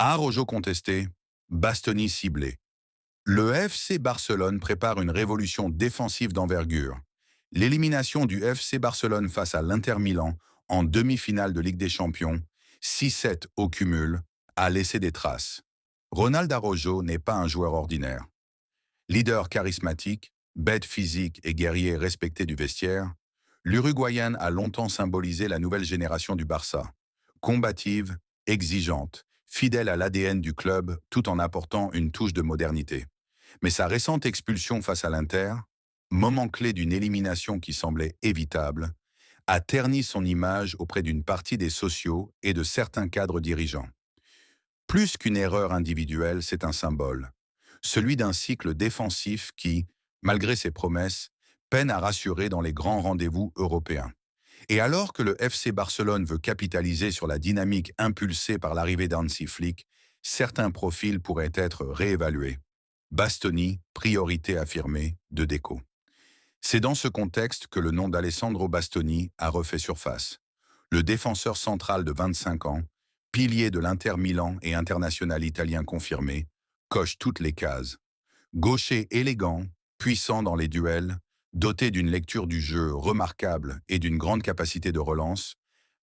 Araujo contesté, Bastoni ciblé. Le FC Barcelone prépare une révolution défensive d'envergure. L'élimination du FC Barcelone face à l'Inter Milan en demi-finale de Ligue des Champions, 6-7 au cumul, a laissé des traces. Ronald Araujo n'est pas un joueur ordinaire. Leader charismatique, bête physique et guerrier respecté du vestiaire, l'Uruguayen a longtemps symbolisé la nouvelle génération du Barça. Combative, exigeante, fidèle à l'ADN du club tout en apportant une touche de modernité. Mais sa récente expulsion face à l'Inter, moment clé d'une élimination qui semblait évitable, a terni son image auprès d'une partie des sociaux et de certains cadres dirigeants. Plus qu'une erreur individuelle, c'est un symbole. Celui d'un cycle défensif qui, malgré ses promesses, peine à rassurer dans les grands rendez-vous européens. Et alors que le FC Barcelone veut capitaliser sur la dynamique impulsée par l'arrivée d'Hansi Flick, certains profils pourraient être réévalués. Bastoni, priorité affirmée de Deco. C'est dans ce contexte que le nom d'Alessandro Bastoni a refait surface. Le défenseur central de 25 ans, pilier de l'Inter Milan et international italien confirmé, coche toutes les cases. Gaucher élégant, puissant dans les duels, doté d'une lecture du jeu remarquable et d'une grande capacité de relance,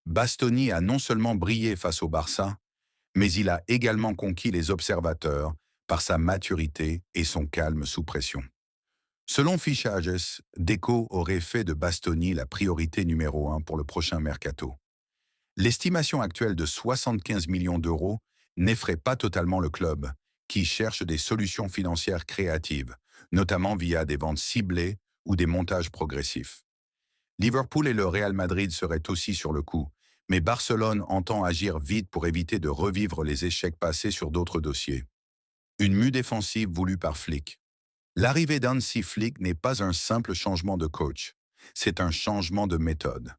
Bastoni a non seulement brillé face au Barça, mais il a également conquis les observateurs par sa maturité et son calme sous pression. Selon Fichages, Deco aurait fait de Bastoni la priorité numéro 1 pour le prochain mercato. L'estimation actuelle de 75 millions d'euros n'effraie pas totalement le club, qui cherche des solutions financières créatives, notamment via des ventes ciblées ou des montages progressifs. Liverpool et le Real Madrid seraient aussi sur le coup, mais Barcelone entend agir vite pour éviter de revivre les échecs passés sur d'autres dossiers. Une mue défensive voulue par Flick. L'arrivée d'Hansi Flick n'est pas un simple changement de coach, c'est un changement de méthode.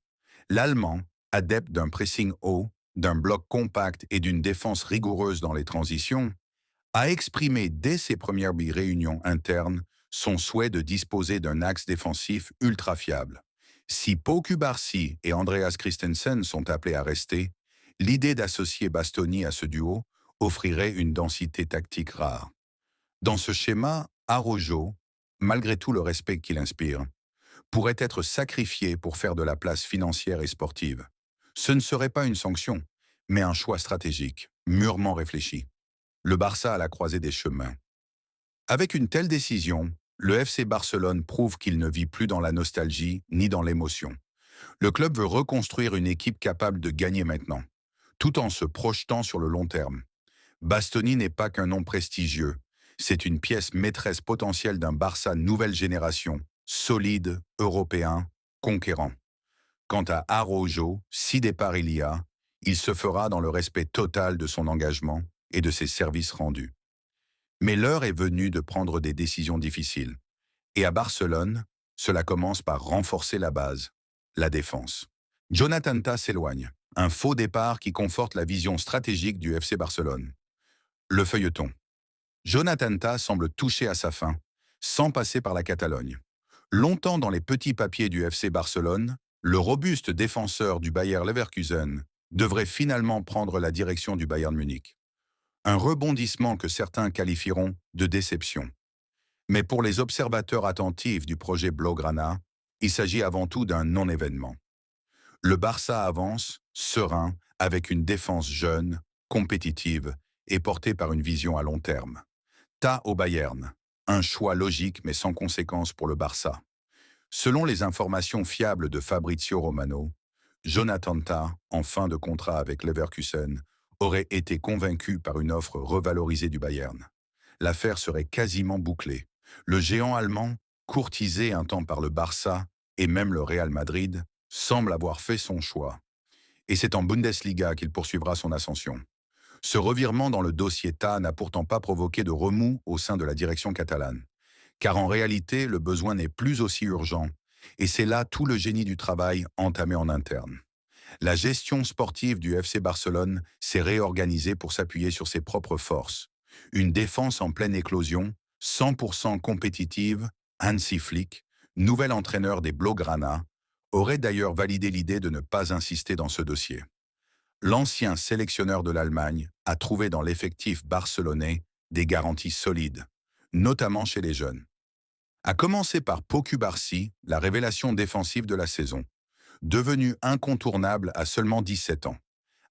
L'Allemand, adepte d'un pressing haut, d'un bloc compact et d'une défense rigoureuse dans les transitions, a exprimé dès ses premières réunions internes son souhait de disposer d'un axe défensif ultra fiable. Si Pau Cubarsí et Andreas Christensen sont appelés à rester, l'idée d'associer Bastoni à ce duo offrirait une densité tactique rare. Dans ce schéma, Araujo, malgré tout le respect qu'il inspire, pourrait être sacrifié pour faire de la place financière et sportive. Ce ne serait pas une sanction, mais un choix stratégique, mûrement réfléchi. Le Barça à la croisée des chemins. Avec une telle décision, le FC Barcelone prouve qu'il ne vit plus dans la nostalgie ni dans l'émotion. Le club veut reconstruire une équipe capable de gagner maintenant, tout en se projetant sur le long terme. Bastoni n'est pas qu'un nom prestigieux, c'est une pièce maîtresse potentielle d'un Barça nouvelle génération, solide, européen, conquérant. Quant à Araujo, si départ il y a, il se fera dans le respect total de son engagement et de ses services rendus. Mais l'heure est venue de prendre des décisions difficiles. Et à Barcelone, cela commence par renforcer la base, la défense. Jonathan Tah s'éloigne, un faux départ qui conforte la vision stratégique du FC Barcelone. Le feuilleton. Jonathan Tah semble toucher à sa fin, sans passer par la Catalogne. Longtemps dans les petits papiers du FC Barcelone, le robuste défenseur du Bayer Leverkusen devrait finalement prendre la direction du Bayern Munich. Un rebondissement que certains qualifieront de déception. Mais pour les observateurs attentifs du projet Blaugrana, il s'agit avant tout d'un non-événement. Le Barça avance, serein, avec une défense jeune, compétitive et portée par une vision à long terme. Tah au Bayern, un choix logique mais sans conséquence pour le Barça. Selon les informations fiables de Fabrizio Romano, Jonathan Tah, en fin de contrat avec Leverkusen, aurait été convaincu par une offre revalorisée du Bayern. L'affaire serait quasiment bouclée. Le géant allemand, courtisé un temps par le Barça et même le Real Madrid, semble avoir fait son choix. Et c'est en Bundesliga qu'il poursuivra son ascension. Ce revirement dans le dossier Tah n'a pourtant pas provoqué de remous au sein de la direction catalane. Car en réalité, le besoin n'est plus aussi urgent, et c'est là tout le génie du travail entamé en interne. La gestion sportive du FC Barcelone s'est réorganisée pour s'appuyer sur ses propres forces. Une défense en pleine éclosion, 100% compétitive, Hansi Flick, nouvel entraîneur des Blaugrana, aurait d'ailleurs validé l'idée de ne pas insister dans ce dossier. L'ancien sélectionneur de l'Allemagne a trouvé dans l'effectif barcelonais des garanties solides, notamment chez les jeunes. A commencer par Pau Cubarsí, la révélation défensive de la saison, devenu incontournable à seulement 17 ans.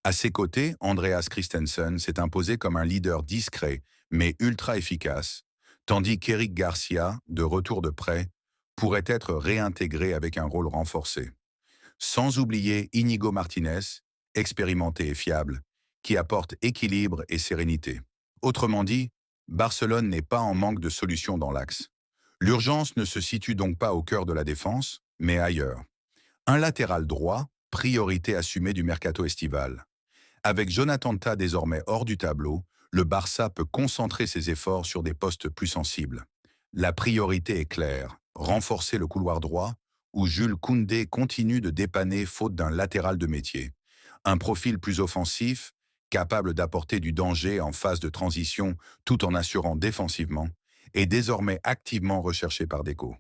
À ses côtés, Andreas Christensen s'est imposé comme un leader discret mais ultra efficace, tandis qu'Eric Garcia, de retour de prêt, pourrait être réintégré avec un rôle renforcé. Sans oublier Inigo Martinez, expérimenté et fiable, qui apporte équilibre et sérénité. Autrement dit, Barcelone n'est pas en manque de solutions dans l'axe. L'urgence ne se situe donc pas au cœur de la défense, mais ailleurs. Un latéral droit, priorité assumée du mercato estival. Avec Jonathan Tah désormais hors du tableau, le Barça peut concentrer ses efforts sur des postes plus sensibles. La priorité est claire, renforcer le couloir droit, où Jules Koundé continue de dépanner faute d'un latéral de métier. Un profil plus offensif, capable d'apporter du danger en phase de transition tout en assurant défensivement, est désormais activement recherché par Deco.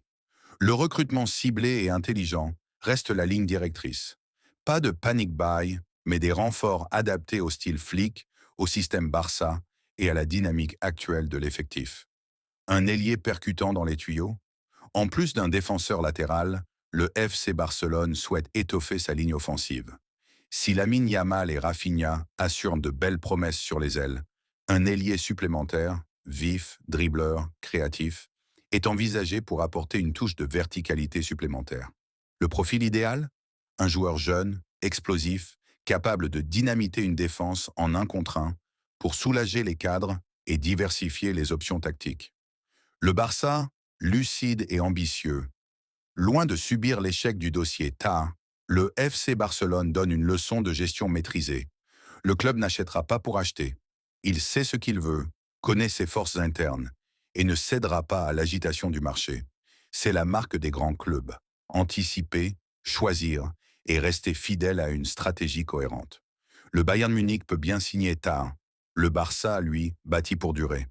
Le recrutement ciblé et intelligent reste la ligne directrice. Pas de panic buy, mais des renforts adaptés au style flic, au système Barça et à la dynamique actuelle de l'effectif. Un ailier percutant dans les tuyaux. En plus d'un défenseur latéral, le FC Barcelone souhaite étoffer sa ligne offensive. Si Lamine Yamal et Rafinha assurent de belles promesses sur les ailes, un ailier supplémentaire, vif, dribbleur, créatif, est envisagé pour apporter une touche de verticalité supplémentaire. Le profil idéal? Un joueur jeune, explosif, capable de dynamiter une défense en un contre un pour soulager les cadres et diversifier les options tactiques. Le Barça, lucide et ambitieux, loin de subir l'échec du dossier Tah, le FC Barcelone donne une leçon de gestion maîtrisée. Le club n'achètera pas pour acheter. Il sait ce qu'il veut, connaît ses forces internes et ne cédera pas à l'agitation du marché. C'est la marque des grands clubs. Anticiper, choisir et rester fidèle à une stratégie cohérente. Le Bayern Munich peut bien signer Tah. Le Barça, lui, bâti pour durer.